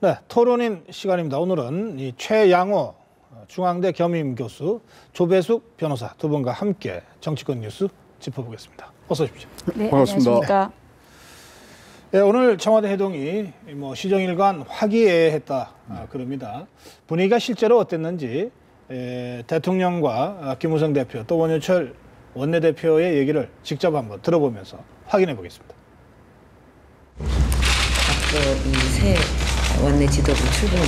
네, 토론인 시간입니다. 오늘은 이 최양호 중앙대 겸임 교수, 조배숙 변호사 두 분과 함께 정치권 뉴스 짚어보겠습니다. 어서 오십시오. 네, 반갑습니다. 안녕하십니까. 네, 오늘 청와대 회동이 시정일관 화기애애했다 그럽니다. 분위기가 실제로 어땠는지 대통령과 김무성 대표 또 원유철 원내대표의 얘기를 직접 한번 들어보면서 확인해 보겠습니다. 앞으로 이 새 원내 지도부 출범을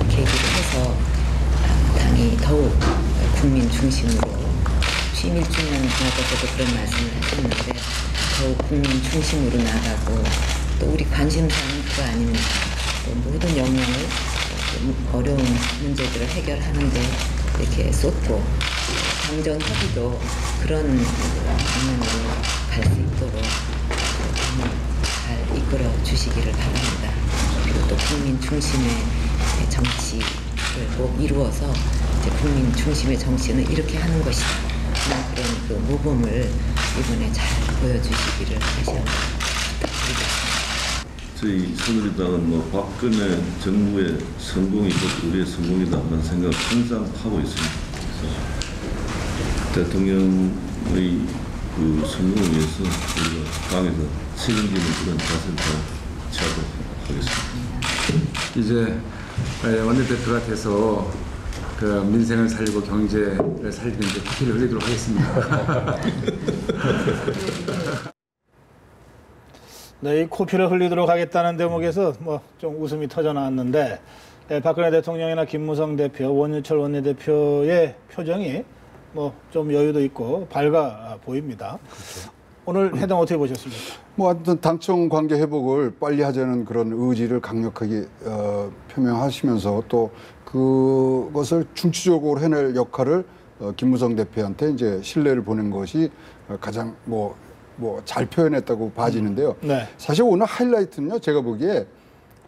계기로 해서 당이 더욱 국민 중심으로 취임 1주년 지나고서도 그런 말씀을 하셨는데 더욱 국민 중심으로 나가고 또 우리 관심사는 그거 아닙니까? 또 모든 역량을 어려운 문제들을 해결하는 데 이렇게 쏟고 당정 협의도 그런 방향으로 갈 수 있도록 잘 이끌어 주시기를 바랍니다. 그리고 또 국민 중심의 정치를 꼭 이루어서 이제 국민 중심의 정치는 이렇게 하는 것이다. 그런 그 모범을 이번에 잘 보여주시기를 다시 한번 부탁드리겠습니다. 저희 새누리당은 박근혜 정부의 성공이 곧 우리의 성공이다 하는 생각을 항상 하고 있습니다. 그래서 대통령의 그 성공을 위해서 우리가 당에서 책임지는 그런 자세를 취하도록 하겠습니다. 이제 원내대표가 돼서 그 민생을 살리고 경제를 살리는 데 피를 흘리도록 하겠습니다. 네, 이 코피를 흘리도록 하겠다는 대목에서 좀 웃음이 터져 나왔는데 박근혜 대통령이나 김무성 대표, 원유철 원내대표의 표정이 좀 여유도 있고 밝아 보입니다. 그렇죠. 오늘 회동 어떻게 보셨습니까? 하여튼 당청 관계 회복을 빨리 하자는 그런 의지를 강력하게 표명하시면서 또 그것을 중추적으로 해낼 역할을 김무성 대표한테 이제 신뢰를 보낸 것이 가장 잘 표현했다고 봐지는데요. 네. 사실 오늘 하이라이트는요, 제가 보기에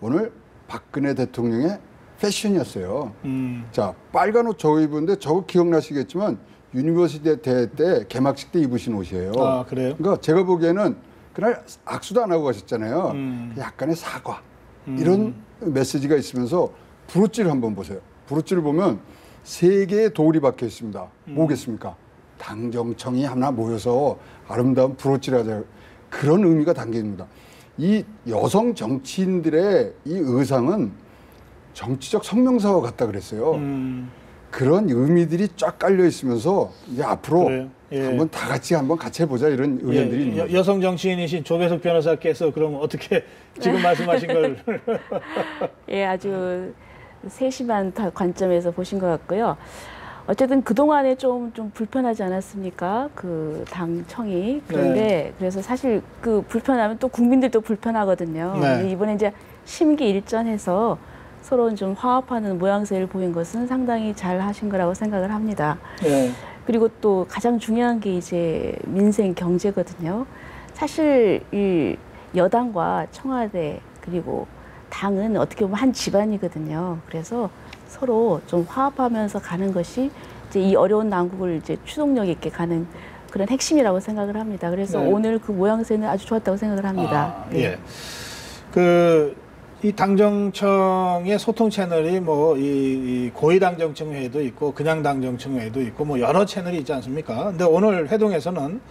오늘 박근혜 대통령의 패션이었어요. 자, 빨간 옷 저거 입었는데 저거 기억나시겠지만 유니버시티 대회 때 개막식 때 입으신 옷이에요. 아, 그래요? 그러니까 제가 보기에는 그날 악수도 안 하고 가셨잖아요. 약간의 사과 이런 메시지가 있으면서 브로치를 한번 보세요. 브로치를 보면 3개의 돌이 박혀 있습니다. 뭐겠습니까? 당정청이 하나 모여서 아름다운 브로치를 하자. 그런 의미가 담겨 있습니다. 이 여성 정치인들의 이 의상은 정치적 성명사와 같다 그랬어요. 그런 의미들이 쫙 깔려 있으면서 이제 앞으로 한번 다 같이 해보자 이런 의견들이 있는 거죠. 여성 정치인이신 조배숙 변호사께서 그럼 어떻게 지금 말씀하신 걸 예, 아주 세심한 관점에서 보신 것 같고요. 어쨌든 그동안에 좀 불편하지 않았습니까? 그 당청이. 그런데 그래서 사실 그 불편하면 또 국민들도 불편하거든요. 네. 이번에 이제 심기일전해서 서로 좀 화합하는 모양새를 보인 것은 상당히 잘 하신 거라고 생각을 합니다. 네. 그리고 또 가장 중요한 게 이제 민생 경제거든요. 사실 이 여당과 청와대 그리고 당은 어떻게 보면 한 집안이거든요. 그래서 서로 좀 화합하면서 가는 것이 이제 이 어려운 난국을 이제 추동력 있게 가는 그런 핵심이라고 생각을 합니다. 그래서 오늘 그 모양새는 아주 좋았다고 생각을 합니다. 예. 이 당정청의 소통 채널이 이 고위 당정청 회의도 있고 그냥 당정청 회의도 있고 여러 채널이 있지 않습니까? 근데 오늘 회동에서는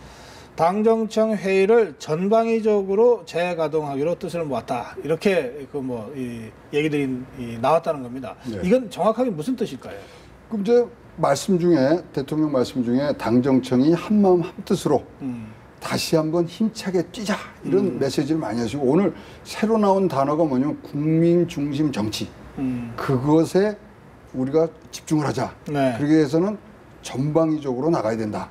당정청 회의를 전방위적으로 재가동하기로 뜻을 모았다. 이렇게 이 얘기들이 나왔다는 겁니다. 네. 이건 정확하게 무슨 뜻일까요? 그럼 이제 대통령 말씀 중에 당정청이 한마음 한뜻으로 다시 한번 힘차게 뛰자 이런 메시지를 많이 하시고 오늘 새로 나온 단어가 뭐냐면 국민 중심 정치 그것에 우리가 집중을 하자. 네. 그러기 위해서는 전방위적으로 나가야 된다.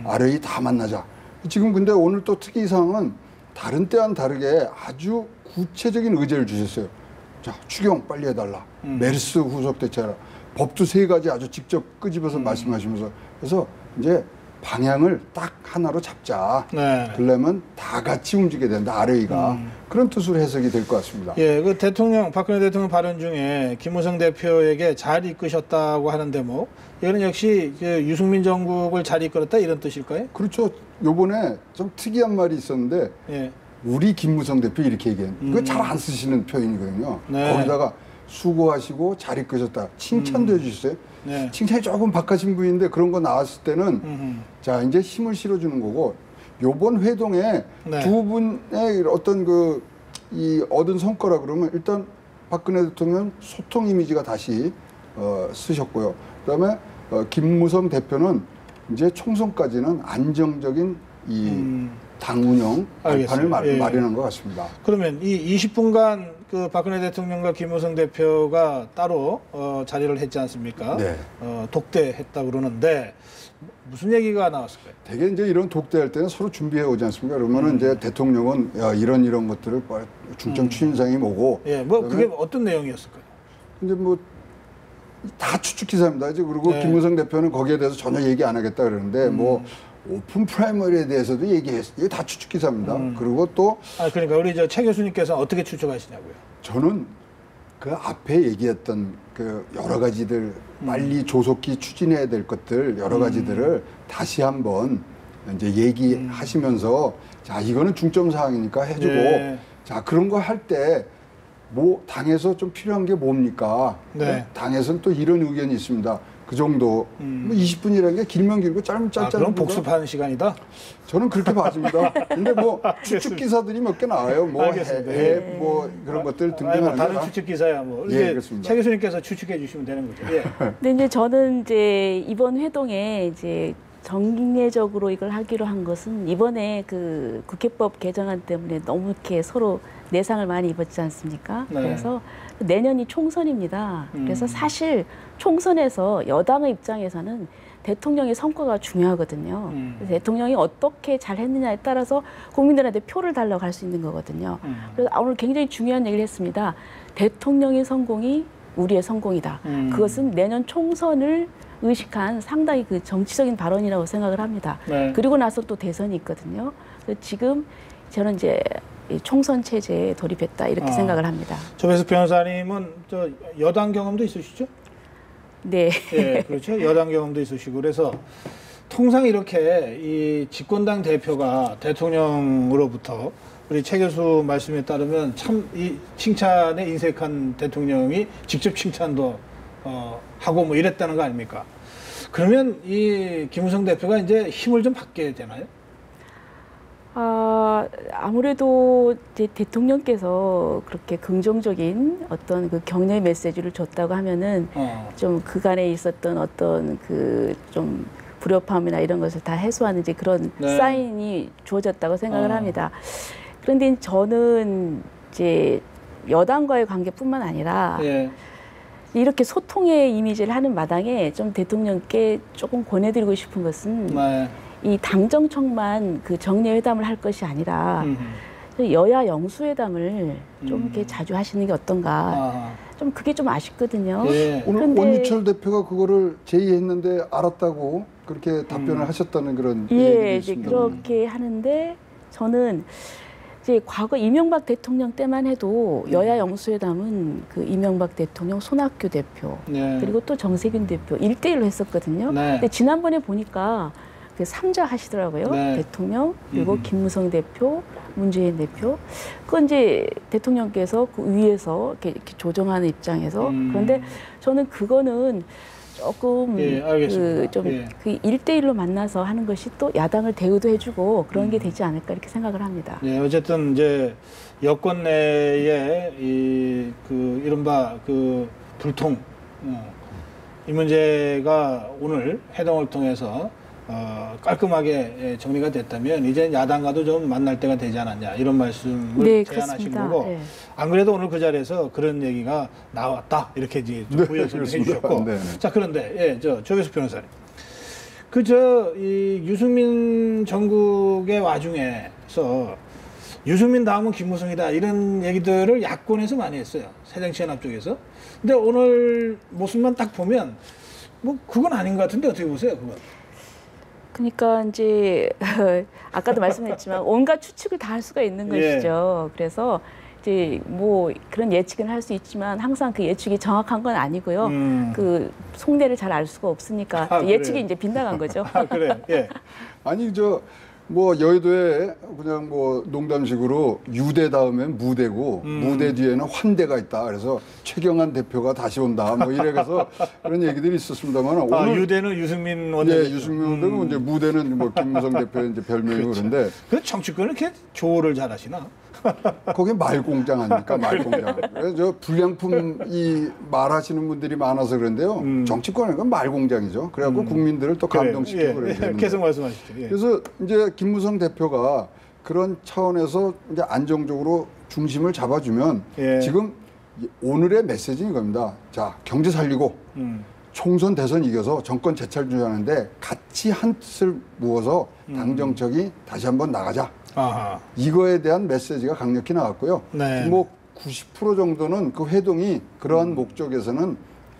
아래위 다 만나자. 지금 근데 오늘 또 특이사항은 다른 때와는 다르게 아주 구체적인 의제를 주셨어요. 자, 추경 빨리 해달라. 메르스 후속 대처하라. 법도 3가지 아주 직접 끄집어서 말씀하시면서 그래서 이제 방향을 딱 하나로 잡자. 네. 그러려면 다 같이 움직여야 된다. 아래위가. 그런 뜻으로 해석이 될 것 같습니다. 예, 박근혜 대통령 발언 중에 김무성 대표에게 잘 이끄셨다고 하는 대목, 이거는 역시 유승민 정국을 잘 이끌었다 이런 뜻일까요? 그렇죠. 요번에 좀 특이한 말이 있었는데 우리 김무성 대표 이렇게 얘기해요. 그거 잘 안 쓰시는 표현이거든요. 네. 거기다가 수고하시고 잘 이끄셨다. 칭찬도 해주셨어요. 네. 칭찬이 조금 박하신 분인데 그런 거 나왔을 때는 자 이제 힘을 실어주는 거고 요번 회동에 네. 두 분의 어떤 이 얻은 성과라 그러면 일단 박근혜 대통령 소통 이미지가 다시 쓰셨고요. 그다음에 김무성 대표는 이제 총선까지는 안정적인 이 당 운영 발판을 예. 마련한 것 같습니다. 그러면 이 20분간 그 박근혜 대통령과 김무성 대표가 따로 자리를 했지 않습니까? 네. 독대했다 그러는데 무슨 얘기가 나왔을까요? 대개 이제 이런 독대할 때는 서로 준비해 오지 않습니까? 그러면은 이제 대통령은 야, 이런 것들을 중점 추진사항이 뭐고. 예, 뭐 그다음에 그게 어떤 내용이었을까요? 근데 뭐 다 추측 기사입니다. 이제 그리고 네. 김무성 대표는 거기에 대해서 전혀 얘기 안 하겠다 그러는데 뭐 오픈 프라이머리에 대해서도 얘기했어요. 이게 다 추측 기사입니다. 그리고 또 그러니까 우리 최 교수님께서 어떻게 추측하시냐고요? 저는 그 앞에 얘기했던 그 여러 가지들 빨리 조속히 추진해야 될 것들 여러 가지들을 다시 한번 이제 얘기하시면서 자 이거는 중점 사항이니까 해주고 네. 자 그런 거 할 때 뭐 당에서 좀 필요한 게 뭡니까? 네. 당에서는 또 이런 의견이 있습니다. 그 정도 뭐 20분이라는 게 길면 길고 짧으면 짧잖아요. 그럼 복습하는 시간이다? 저는 그렇게 봐집니다. 근데 뭐 추측 기사들이 몇 개 나와요. 뭐 알겠습니다. 뭐 그런 것들 뭐 등등하는 다른 추측 기사야 뭐. 예, 이게 그렇습니다. 최 교수님께서 추측해 주시면 되는 거죠. 예. 근데 이제 저는 이제 이번 회동에 이제 정례적으로 이걸 하기로 한 것은 이번에 그 국회법 개정안 때문에 너무 이렇게 서로 내상을 많이 입었지 않습니까? 네. 그래서 내년이 총선입니다. 그래서 사실 총선에서 여당의 입장에서는 대통령의 성과가 중요하거든요. 그래서 대통령이 어떻게 잘했느냐에 따라서 국민들한테 표를 달라고 할 수 있는 거거든요. 그래서 오늘 굉장히 중요한 얘기를 했습니다. 대통령의 성공이 우리의 성공이다. 그것은 내년 총선을 의식한 상당히 그 정치적인 발언이라고 생각을 합니다. 네. 그리고 나서 또 대선이 있거든요. 그래서 지금 저는 이제 이 총선 체제에 돌입했다 이렇게 생각을 합니다. 조배수 변호사님은 여당 경험도 있으시죠? 네. 예, 그렇죠. 여당 경험도 있으시고 그래서 통상 이렇게 이 집권당 대표가 대통령으로부터 우리 최 교수 말씀에 따르면 참 이 칭찬에 인색한 대통령이 직접 칭찬도 하고 뭐 이랬다는 거 아닙니까? 그러면 이 김무성 대표가 이제 힘을 좀 받게 되나요? 아무래도 이제 대통령께서 그렇게 긍정적인 어떤 그 격려 메시지를 줬다고 하면은 좀 그간에 있었던 어떤 그 좀 불협화음이나 이런 것을 다 해소하는 이제 그런 네. 사인이 주어졌다고 생각을 합니다. 그런데 저는 이제 여당과의 관계뿐만 아니라 예. 이렇게 소통의 이미지를 하는 마당에 좀 대통령께 조금 권해드리고 싶은 것은 네. 이 당정청만 그 정례회담을 할 것이 아니라 여야 영수회담을 좀 이렇게 자주 하시는 게 어떤가. 좀 그게 좀 아쉽거든요. 예. 오늘 그런데- 원유철 대표가 그거를 제의했는데 알았다고 그렇게 답변을 하셨다는 그런 예, 얘기도 이제 있습니다. 그렇게 하는데 저는 이제 과거 이명박 대통령 때만 해도 여야 영수회담은 그 이명박 대통령, 손학규 대표 네. 그리고 또 정세균 대표 1대1로 했었거든요. 네. 근데 지난번에 보니까 그 3자 하시더라고요. 네. 대통령 그리고 김무성 대표, 문재인 대표. 그건 이제 대통령께서 그 위에서 이렇게 조정하는 입장에서 그런데 저는 그거는 조금 예, 알겠습니다. 그 좀 예. 그 1대1로 만나서 하는 것이 또 야당을 대우도 해주고 그런 게 되지 않을까 이렇게 생각을 합니다. 네, 어쨌든 이제 여권 내에 그 이른바 그 불통 이 문제가 오늘 회동을 통해서 깔끔하게 정리가 됐다면 이제 야당과도 좀 만날 때가 되지 않았냐 이런 말씀을 네, 제안하신 그렇습니다. 거고 네. 안 그래도 오늘 그 자리에서 그런 얘기가 나왔다 이렇게 이제 좀 네, 부연 설명해 그렇습니다. 주셨고 네, 네. 자 그런데 조배수 변호사님 이 유승민 정국의 와중에서 유승민 다음은 김무성이다 이런 얘기들을 야권에서 많이 했어요. 새정치연합 쪽에서. 근데 오늘 모습만 딱 보면 뭐 그건 아닌 것 같은데 어떻게 보세요 그건? 그러니까 이제 아까도 말씀드렸지만 온갖 추측을 다 할 수가 있는 예. 것이죠. 그래서 이제 뭐 그런 예측은 할 수 있지만 항상 그 예측이 정확한 건 아니고요. 그 속내를 잘 알 수가 없으니까 아, 예측이 그래요? 이제 빗나간 거죠. 아 그래요? 예. 아니 뭐 여의도에 그냥 뭐 농담식으로 유대 다음엔 무대고 무대 뒤에는 환대가 있다. 그래서 최경환 대표가 다시 온다. 뭐 이래서 그런 얘기들이 있었습니다만 아, 오늘 유대는 유승민 예, 원내대표. 유승민 원내대표 이제 무대는 뭐 김무성 대표의 이제 별명이고 그런데 그 정치권은 이렇게 조언을 잘하시나? 거기 말공장 아닙니까? 말공장. 그래서 저 불량품 이 말하시는 분들이 많아서 그런데요. 정치권은 건 말공장이죠. 그래갖고 국민들을 또 감동시키고 그래요. 그래야 되는데. 계속 말씀하시죠. 예. 그래서 이제 김무성 대표가 그런 차원에서 이제 안정적으로 중심을 잡아주면 예. 지금 오늘의 메시지는 이겁니다. 자, 경제 살리고 총선 대선 이겨서 정권 재창출하는데 같이 한 뜻을 모아서 당 정책이 다시 한번 나가자. 아하. 이거에 대한 메시지가 강력히 나왔고요. 네. 뭐 90% 정도는 그 회동이 그러한 목적에서는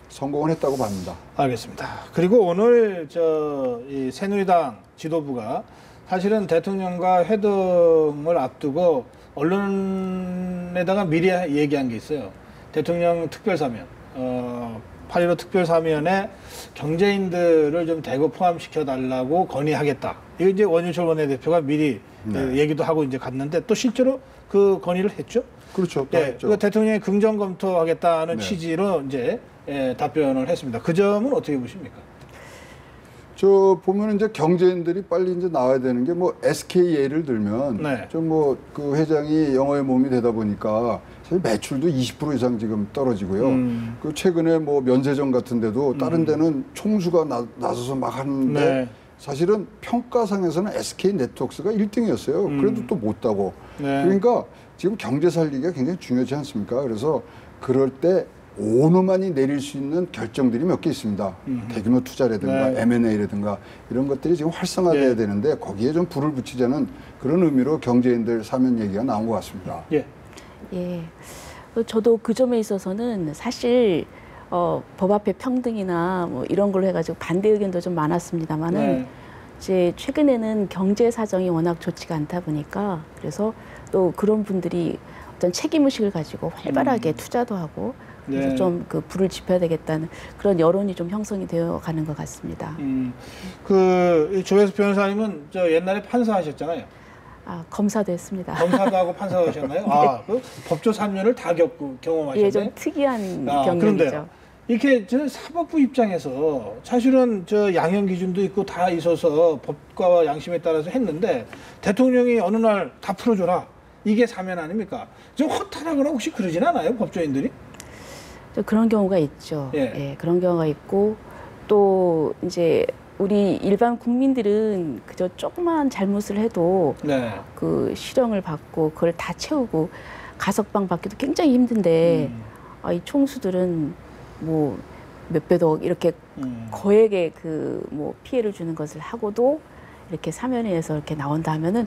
성공을 했다고 봅니다. 알겠습니다. 그리고 오늘 이 새누리당 지도부가 사실은 대통령과 회동을 앞두고 언론에다가 미리 얘기한 게 있어요. 대통령 특별사면, 8.15 특별사면에 경제인들을 좀 대거 포함시켜 달라고 건의하겠다. 이거 이제 원유철 원내대표가 미리 얘기도 하고 이제 갔는데 또 실제로 그 건의를 했죠. 그렇죠. 또 네, 했죠. 그 대통령이 긍정 검토하겠다는 네. 취지로 이제 답변을 했습니다. 그 점은 어떻게 보십니까? 저 보면 이제 경제인들이 빨리 이제 나와야 되는 게 뭐 SK 예를 들면 네. 좀 뭐 그 회장이 영어의 몸이 되다 보니까 사실 매출도 20% 이상 지금 떨어지고요. 그 최근에 뭐 면세점 같은 데도 다른 데는 총수가 나서서 막 하는데 네. 사실은 평가상에서는 SK 네트워크스가 1등이었어요. 그래도 또 못 따고. 네. 그러니까 지금 경제 살리기가 굉장히 중요하지 않습니까? 그래서 그럴 때 오너만이 내릴 수 있는 결정들이 몇 개 있습니다. 대규모 투자라든가 네. M&A라든가 이런 것들이 지금 활성화돼야 예. 되는데 거기에 좀 불을 붙이자는 그런 의미로 경제인들 사면 얘기가 나온 것 같습니다. 예. 예. 저도 그 점에 있어서는 사실 법 앞에 평등이나 뭐 이런 걸로 해가지고 반대 의견도 좀 많았습니다만은 네. 이제 최근에는 경제 사정이 워낙 좋지가 않다 보니까 그래서 또 그런 분들이 어떤 책임의식을 가지고 활발하게 투자도 하고 그래서 네. 좀 그 불을 지펴야 되겠다는 그런 여론이 좀 형성이 되어 가는 것 같습니다. 이 조혜수 변호사님은 저 옛날에 판사하셨잖아요. 아, 검사도 했습니다. 검사도 하고 판사도 하셨나요? 아, 그 법조 3년을 다 경험하셨네. 예, 좀 특이한 그런데요. 경력이죠. 이렇게 저 사법부 입장에서 사실은 저 양형 기준도 있고 다 있어서 법과 양심에 따라서 했는데 대통령이 어느 날 다 풀어줘라. 이게 사면 아닙니까? 좀 허탈하거나 혹시 그러진 않아요? 법조인들이? 좀 그런 경우가 있죠. 예. 예, 그런 경우가 있고 또 이제 우리 일반 국민들은 그저 조그만 잘못을 해도 네. 그 실형을 받고 그걸 다 채우고 가석방 받기도 굉장히 힘든데 이 총수들은 뭐 몇백억 이렇게 거액의 그 뭐 피해를 주는 것을 하고도 이렇게 사면에서 이렇게 나온다 하면은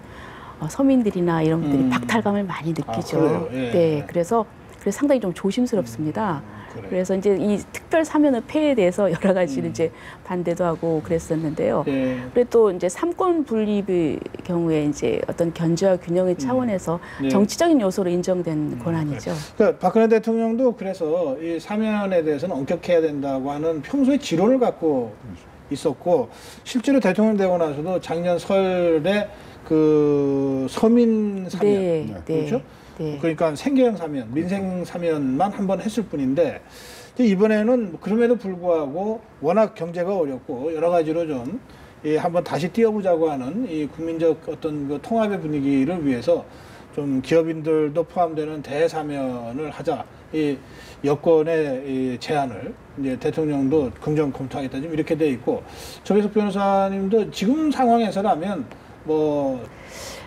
서민들이나 이런 분들이 박탈감을 많이 느끼죠. 그래요? 예. 네, 그래서 상당히 좀 조심스럽습니다. 그래요. 그래서 이제 이 특별 사면의 폐해에 대해서 여러 가지를 이제 반대도 하고 그랬었는데요. 예. 그리고 또 이제 삼권 분립의 경우에 이제 어떤 견제와 균형의 차원에서 예. 정치적인 요소로 인정된 권한이죠. 그러니까 박근혜 대통령도 그래서 이 사면에 대해서는 엄격해야 된다고 하는 평소에 지론을 갖고 있었고 실제로 대통령 되고 나서도 작년 설에 그 서민 사면 네, 그렇죠? 네. 그러니까 생계형 사면, 민생 사면만 한 번 했을 뿐인데 이번에는 그럼에도 불구하고 워낙 경제가 어렵고 여러 가지로 좀 한번 다시 뛰어보자고 하는 이 국민적 어떤 그 통합의 분위기를 위해서 좀 기업인들도 포함되는 대사면을 하자. 이 여권의 이 제안을 이제 대통령도 긍정 검토하겠다 좀 이렇게 돼 있고 조혜숙 변호사님도 지금 상황에서라면 뭐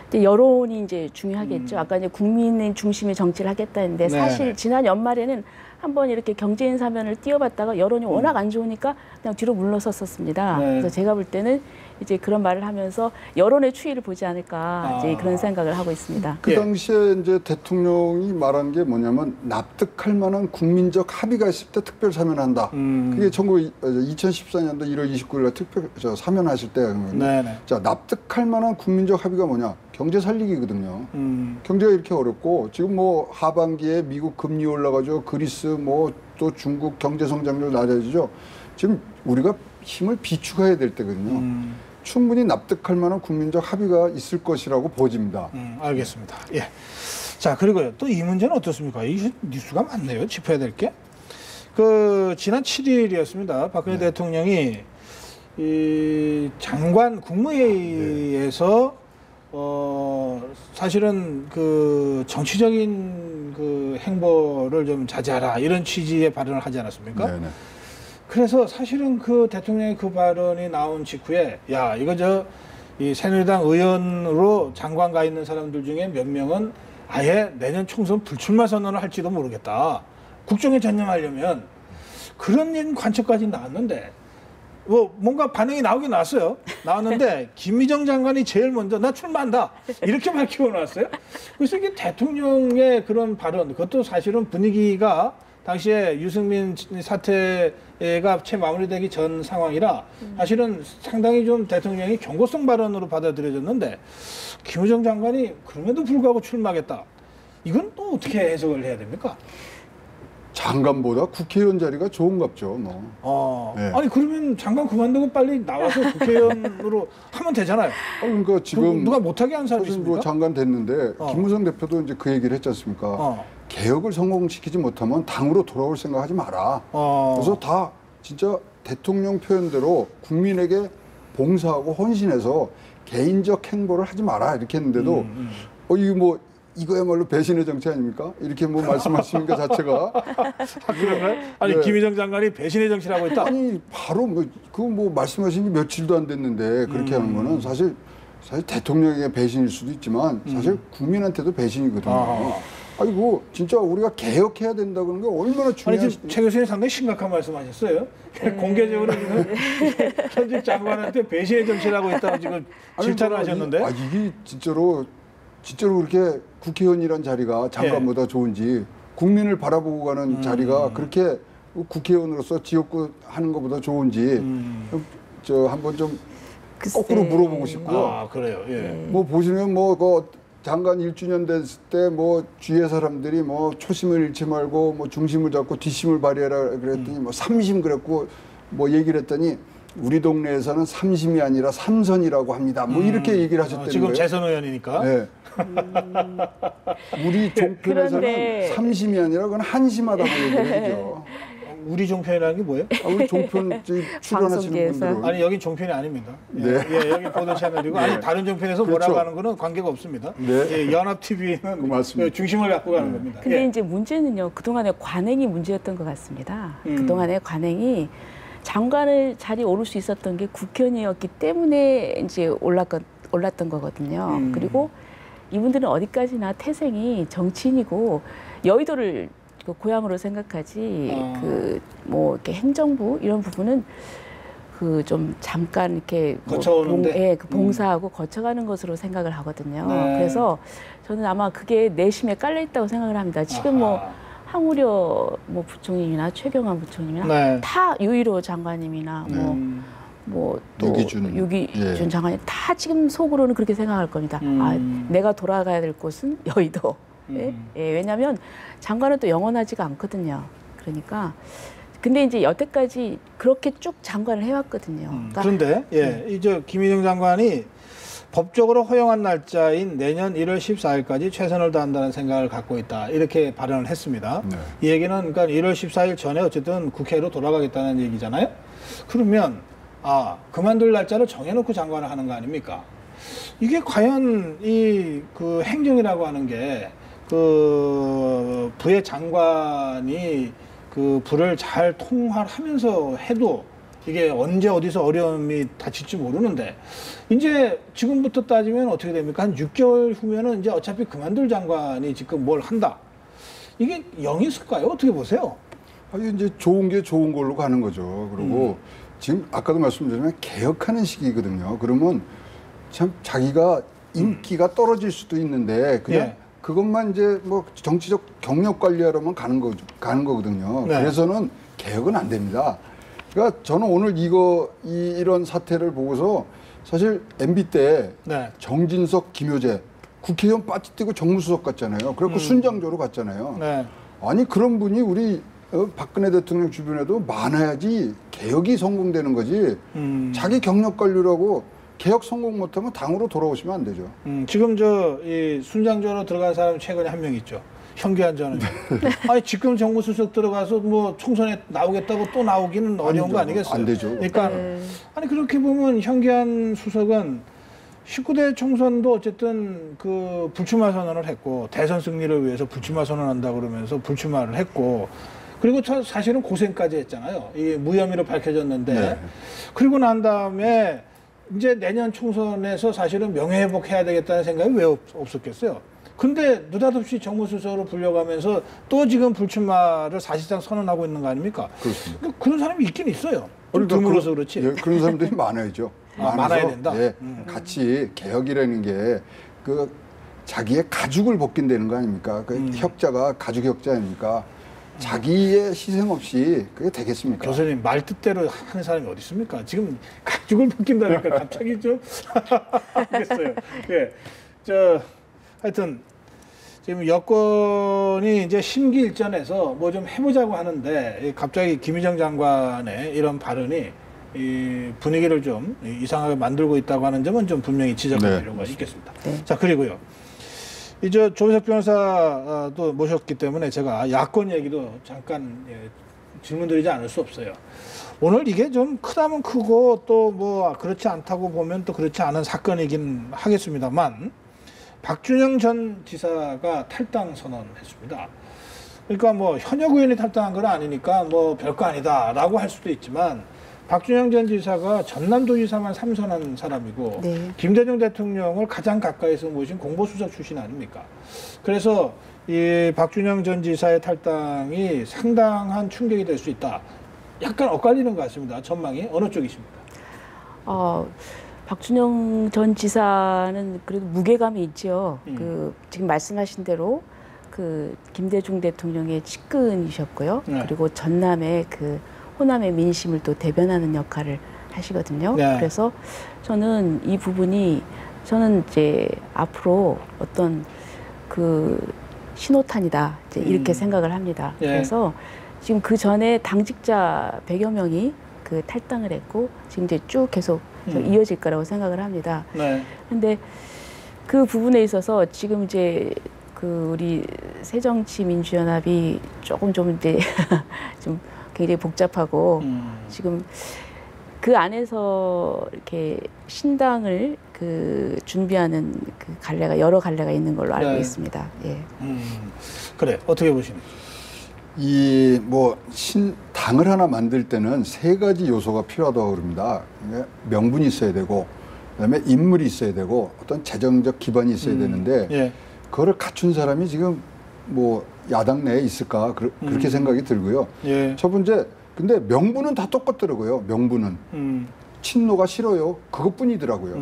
이제 여론이 이제 중요하겠죠. 아까 이제 국민의 중심의 정치를 하겠다는데 사실 지난 연말에는 한번 이렇게 경제인 사면을 띄워봤다가 여론이 워낙 안 좋으니까 그냥 뒤로 물러섰었습니다. 네. 그래서 제가 볼 때는 이제 그런 말을 하면서 여론의 추이를 보지 않을까 이제 그런 생각을 하고 있습니다. 그 예. 당시에 이제 대통령이 말한 게 뭐냐면 납득할 만한 국민적 합의가 있을 때 특별 사면한다. 그게 2014년도 1월 29일 날 특별 사면하실 때 네네. 자, 납득할 만한 국민적 합의가 뭐냐? 경제 살리기거든요. 경제가 이렇게 어렵고 지금 뭐 하반기에 미국 금리 올라가죠. 그리스 뭐 또 중국 경제 성장률 낮아지죠. 지금 우리가 힘을 비축해야 될 때거든요. 충분히 납득할 만한 국민적 합의가 있을 것이라고 보집니다. 알겠습니다. 예. 자, 그리고요. 또 이 문제는 어떻습니까? 이 뉴스가 많네요. 짚어야 될 게. 지난 7일이었습니다. 박근혜 대통령이 이 장관 국무회의에서 사실은 그 정치적인 그 행보를 좀 자제하라 이런 취지의 발언을 하지 않았습니까? 네네. 그래서 사실은 그 대통령의 그 발언이 나온 직후에 야 이거 이 새누리당 의원으로 장관 가 있는 사람들 중에 몇 명은 아예 내년 총선 불출마 선언을 할지도 모르겠다. 국정에 전념하려면 그런 관측까지 나왔는데 뭐 뭔가 반응이 나오긴 나왔어요. 나왔는데 김미정 장관이 제일 먼저 나 출마한다 이렇게 밝히고 나왔어요. 그래서 이게 대통령의 그런 발언 그것도 사실은 분위기가 당시에 유승민 사태가 채 마무리되기 전 상황이라 사실은 상당히 좀 대통령이 경고성 발언으로 받아들여졌는데 김의정 장관이 그럼에도 불구하고 출마하겠다. 이건 또 어떻게 해석을 해야 됩니까? 장관보다 국회의원 자리가 좋은갑죠. 뭐. 네. 아니 그러면 장관 그만두고 빨리 나와서 국회의원으로 하면 되잖아요. 그러니까 지금 누가 못하게 한 사람이 사실 있습니까? 뭐 장관 됐는데 김무성 대표도 이제 그 얘기를 했지 않습니까? 개혁을 성공시키지 못하면 당으로 돌아올 생각하지 마라. 그래서 다 진짜 대통령 표현대로 국민에게 봉사하고 헌신해서 개인적 행보를 하지 마라 이렇게 했는데도 이거 뭐 이거야말로 배신의 정치 아닙니까? 이렇게 뭐 말씀하시는 것 자체가 그런가요? 아니 네. 김의정 장관이 배신의 정치라고 했다. 아니 바로 뭐 말씀하신 게 며칠도 안 됐는데 그렇게 하는 거는 사실 대통령에게 배신일 수도 있지만 사실 국민한테도 배신이거든요. 아니 뭐 진짜 우리가 개혁해야 된다는 게 얼마나 아니 중요한 지금 최 교수님 상당히 심각한 말씀하셨어요. 공개적으로 지금 현직 장관한테 배신의 정치라고 했다고 지금 질타를 하셨는데. 이게 진짜로 그렇게 국회의원이란 자리가 장관보다 좋은지 국민을 바라보고 가는 자리가 그렇게 국회의원으로서 지역구 하는 것보다 좋은지 저 한번 좀 거꾸로 물어보고 싶고요. 그래요. 예. 뭐 보시면 그 장관 1주년 됐을 때 뭐 주위의 사람들이 뭐 초심을 잃지 말고 뭐 중심을 잡고 뒷심을 발휘해라 그랬더니 뭐 삼심 그랬고 뭐 얘기를 했더니 우리 동네에서는 삼심이 아니라 삼선이라고 합니다. 뭐 이렇게 얘기를 하셨다는 지금 거예요. 재선 의원이니까. 네. 우리 종편에서는 그런데 삼심이 아니라 그건 한심하다고 얘기를 하죠. 우리 종편이라는 게 뭐예요? 우리 종편 출연하시는 방송계에서. 분들은 아니 여기 종편이 아닙니다. 네. 예, 여기 보도 채널이고 아니 다른 종편에서 그렇죠. 뭐라고 하는 거는 관계가 없습니다. 네. 예, 연합 TV는 맞습니다. 중심을 갖고 가는 겁니다. 근데 예. 이제 문제는요. 그동안의 관행이 문제였던 것 같습니다. 그동안의 관행이 장관을 자리에 오를 수 있었던 게 국회의원이었기 때문에 이제 올랐던 거거든요. 그리고 이분들은 어디까지나 태생이 정치인이고 여의도를 그 고향으로 생각하지 뭐 이렇게 행정부 이런 부분은 그 좀 잠깐 이렇게 거쳐오는데 봉사하고 거쳐가는 것으로 생각을 하거든요. 네. 그래서 저는 아마 그게 내심에 깔려 있다고 생각을 합니다. 지금 뭐 황우려 뭐 부총리나 최경환 부총리나 네. 다 유일호 장관님이나 뭐 또 유기준 장관님 다 지금 속으로는 그렇게 생각할 겁니다. 내가 돌아가야 될 곳은 여의도. 예, 왜냐하면 장관은 또 영원하지가 않거든요. 그러니까 근데 이제 여태까지 그렇게 쭉 장관을 해왔거든요. 그러니까 그런데 이제 김의정 장관이 법적으로 허용한 날짜인 내년 1월 14일까지 최선을 다한다는 생각을 갖고 있다. 이렇게 발언을 했습니다. 네. 이 얘기는 그러니까 1월 14일 전에 어쨌든 국회로 돌아가겠다는 얘기잖아요. 그러면 그만둘 날짜를 정해놓고 장관을 하는 거 아닙니까? 이게 과연 이 그 행정이라고 하는 게 그 부의 장관이 그 부를 잘 통할하면서 해도 이게 언제 어디서 어려움이 닥칠지 모르는데 이제 지금부터 따지면 어떻게 됩니까? 한 6개월 후면은 이제 어차피 그만둘 장관이 지금 뭘 한다. 이게 영이 있을까요? 어떻게 보세요? 이제 좋은 게 좋은 걸로 가는 거죠. 그리고 지금 아까도 말씀드렸지만 개혁하는 시기거든요. 그러면 참 자기가 인기가 떨어질 수도 있는데 그냥 그것만 이제 뭐 정치적 경력 관리하러만 가는 거거든요. 네. 그래서는 개혁은 안 됩니다. 그러니까 저는 오늘 이런 사태를 보고서 사실 MB 때 정진석, 김효재 국회의원 빠지뛰고 정무수석 갔잖아요. 그래갖고 순장조로 갔잖아요. 네. 아니 그런 분이 우리 박근혜 대통령 주변에도 많아야지 개혁이 성공되는 거지. 자기 경력 관리라고 개혁 성공 못하면 당으로 돌아오시면 안 되죠. 지금 이 순장조로 들어간 사람 최근에 한 명 있죠. 현기환 전 의원. 아니 지금 정무수석 들어가서 뭐 총선에 나오겠다고 또 나오기는 어려운 거 아니겠어요? 안 되죠. 그러니까 아니 그렇게 보면 현기환 수석은 19대 총선도 어쨌든 그 불출마 선언을 했고 대선 승리를 위해서 불출마 선언한다 그러면서 불출마를 했고 그리고 사실은 고생까지 했잖아요. 이 무혐의로 밝혀졌는데 네. 그리고 난 다음에 이제 내년 총선에서 사실은 명예회복해야 되겠다는 생각이 왜 없었겠어요? 근데 느닷없이 정무수석으로 불려가면서 또 지금 불출마를 사실상 선언하고 있는 거 아닙니까? 그렇습니다. 그러니까 그런 사람이 있긴 있어요. 좀 그러니까 드물어서 그렇지. 예, 그런 사람들이 많아야죠. 많아야 된다? 예, 같이 개혁이라는 게 그 자기의 가죽을 벗긴다는 거 아닙니까? 그 혁자가 가죽 혁자 아닙니까? 자기의 희생 없이 그게 되겠습니까? 교수님 말 뜻대로 하는 사람이 어디 있습니까? 지금 가죽을 벗긴다니까 갑자기 좀 알겠어요. 예, 하여튼 지금 여권이 이제 심기일전에서 뭐 좀 해보자고 하는데 갑자기 김희정 장관의 이런 발언이 이 분위기를 좀 이상하게 만들고 있다고 하는 점은 좀 분명히 지적할 필요가 있겠습니다. 네. 자 그리고요. 이제 조은석 변호사도 모셨기 때문에 제가 야권 얘기도 잠깐 질문드리지 않을 수 없어요. 오늘 이게 좀 크다면 크고 또 뭐 그렇지 않다고 보면 또 그렇지 않은 사건이긴 하겠습니다만 박준영 전 지사가 탈당 선언했습니다. 그러니까 뭐 현역 의원이 탈당한 건 아니니까 뭐 별거 아니다라고 할 수도 있지만 박준영 전 지사가 전남도지사만 3선한 사람이고 네. 김대중 대통령을 가장 가까이서 모신 공보수석 출신 아닙니까? 그래서 이 박준영 전 지사의 탈당이 상당한 충격이 될 수 있다. 약간 엇갈리는 것 같습니다. 전망이 어느 쪽이십니까? 박준영 전 지사는 그래도 무게감이 있죠. 그 지금 말씀하신 대로 그 김대중 대통령의 측근이셨고요. 네. 그리고 전남의 그 호남의 민심을 또 대변하는 역할을 하시거든요. 네. 그래서 저는 이 부분이 저는 이제 앞으로 어떤 그 신호탄이다 이제 이렇게 생각을 합니다. 네. 그래서 지금 그 전에 당직자 100여 명이 그 탈당을 했고 지금 이제 쭉 계속 이어질 거라고 생각을 합니다. 네. 근데 그 부분에 있어서 지금 이제 그 우리 새정치민주연합이 조금 좀 이제 좀 굉장히 복잡하고 지금 그 안에서 이렇게 신당을 그 준비하는 그 갈래가 여러 갈래가 있는 걸로 알고 네. 있습니다. 예. 그래 어떻게 보십니까? 이 뭐 당을 하나 만들 때는 세 가지 요소가 필요하다고 그럽니다. 그러니까 명분이 있어야 되고, 그다음에 인물이 있어야 되고, 어떤 재정적 기반이 있어야 되는데 예. 그거를 갖춘 사람이 지금 뭐 야당 내에 있을까 그렇게 생각이 들고요. 예. 첫 번째, 근데 명분은 다 똑같더라고요. 명분은 친노가 싫어요. 그것뿐이더라고요.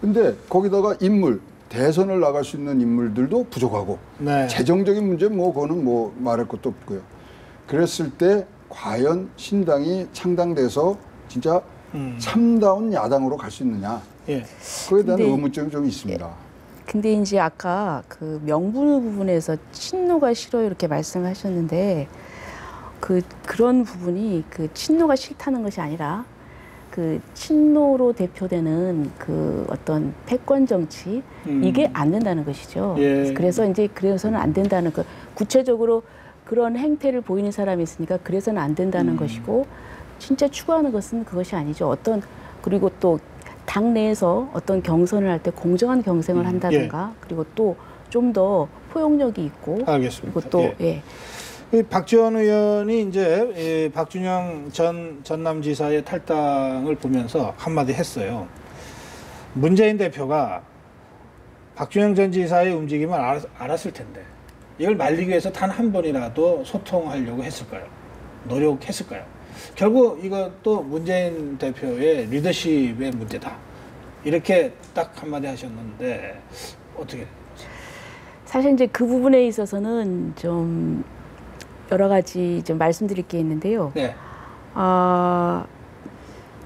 근데 거기다가 인물, 대선을 나갈 수 있는 인물들도 부족하고, 네. 재정적인 문제 뭐 그거는 뭐 말할 것도 없고요. 그랬을 때 과연 신당이 창당돼서 진짜 참다운 야당으로 갈 수 있느냐? 예. 그에 대한 근데 의문점이 좀 있습니다. 근데 이제 아까 그 명분 부분에서 친노가 싫어요 이렇게 말씀하셨는데 그런 부분이 그 친노가 싫다는 것이 아니라 그 친노로 대표되는 그 어떤 패권 정치 이게 안 된다는 것이죠. 예. 그래서 이제 그래서는 안 된다는 그 구체적으로 그런 행태를 보이는 사람이 있으니까 그래서는 안 된다는 것이고 진짜 추구하는 것은 그것이 아니죠. 어떤 그리고 또 당내에서 어떤 경선을 할 때 공정한 경쟁을 한다든가 그리고 또 좀 더 포용력이 있고 알겠습니다. 그리고 또 예. 박지원 의원이 이제 박준영 전남지사의 탈당을 보면서 한마디 했어요. 문재인 대표가 박준영 전 지사의 움직임을 알았을 텐데 이걸 말리기 위해서 단 한 번이라도 소통하려고 했을까요? 노력했을까요? 결국 이것도 문재인 대표의 리더십의 문제다. 이렇게 딱 한마디 하셨는데 어떻게? 사실 이제 그 부분에 있어서는 좀 여러 가지 좀 말씀드릴 게 있는데요. 네.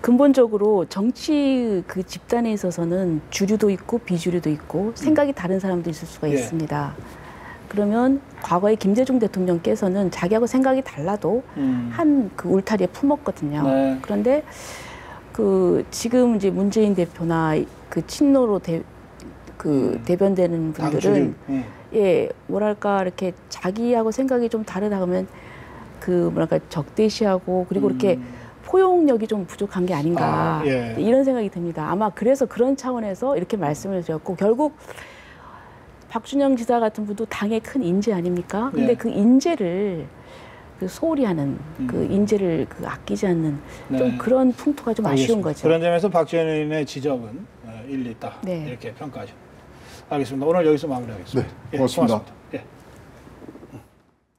근본적으로 정치 그 집단에 있어서는 주류도 있고 비주류도 있고 생각이 다른 사람도 있을 수가 예. 있습니다. 그러면 과거에 김대중 대통령께서는 자기하고 생각이 달라도 한 그 울타리에 품었거든요. 네. 그런데 그 지금 이제 문재인 대표나 그 친노로 대변되는 분들은 당주류. 예, 뭐랄까 이렇게 자기하고 생각이 좀 다르다 그러면 그 뭐랄까 적대시하고 그리고 이렇게 포용력이 좀 부족한 게 아닌가 예. 이런 생각이 듭니다. 아마 그래서 그런 차원에서 이렇게 말씀을 드렸고 결국 박준영 지사 같은 분도 당의 큰 인재 아닙니까? 근데 예. 그 인재를 그 소홀히 하는 그 인재를 그 아끼지 않는 네. 좀 그런 풍토가 좀 아쉬운 알겠습니다. 거죠. 그런 점에서 박지원 의원의 지적은 일리 있다. 네. 이렇게 평가하죠. 알겠습니다. 오늘 여기서 마무리하겠습니다. 네, 고맙습니다. 고맙습니다. 예.